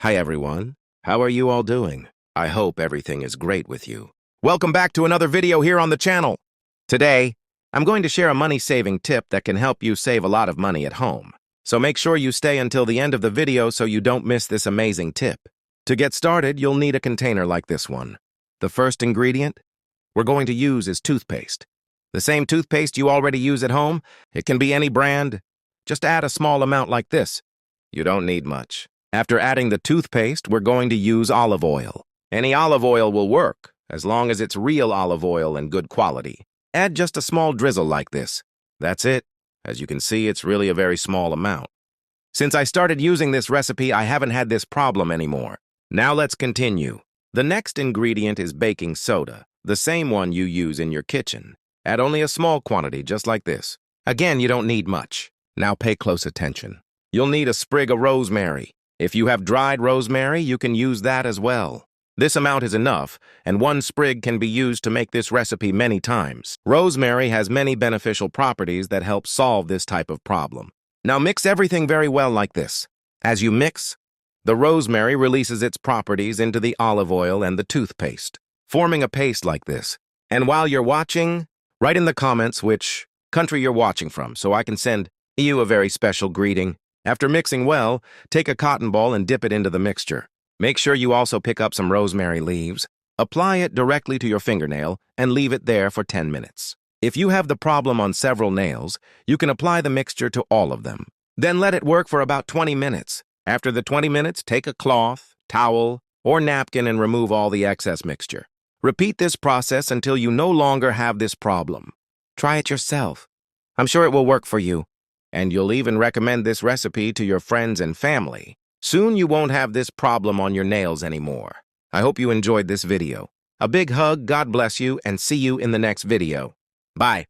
Hi everyone, how are you all doing? I hope everything is great with you. Welcome back to another video here on the channel. Today, I'm going to share a money-saving tip that can help you save a lot of money at home. So make sure you stay until the end of the video so you don't miss this amazing tip. To get started, you'll need a container like this one. The first ingredient we're going to use is toothpaste. The same toothpaste you already use at home, it can be any brand. Just add a small amount like this. You don't need much. After adding the toothpaste, we're going to use olive oil. Any olive oil will work, as long as it's real olive oil and good quality. Add just a small drizzle like this. That's it. As you can see, it's really a very small amount. Since I started using this recipe, I haven't had this problem anymore. Now let's continue. The next ingredient is baking soda, the same one you use in your kitchen. Add only a small quantity, just like this. Again, you don't need much. Now pay close attention. You'll need a sprig of rosemary. If you have dried rosemary, you can use that as well. This amount is enough, and one sprig can be used to make this recipe many times. Rosemary has many beneficial properties that help solve this type of problem. Now mix everything very well like this. As you mix, the rosemary releases its properties into the olive oil and the toothpaste, forming a paste like this. And while you're watching, write in the comments which country you're watching from so I can send you a very special greeting. After mixing well, take a cotton ball and dip it into the mixture. Make sure you also pick up some rosemary leaves, apply it directly to your fingernail, and leave it there for 10 minutes. If you have the problem on several nails, you can apply the mixture to all of them. Then let it work for about 20 minutes. After the 20 minutes, take a cloth, towel, or napkin and remove all the excess mixture. Repeat this process until you no longer have this problem. Try it yourself. I'm sure it will work for you. And you'll even recommend this recipe to your friends and family. Soon you won't have this problem on your nails anymore. I hope you enjoyed this video. A big hug, God bless you, and see you in the next video. Bye.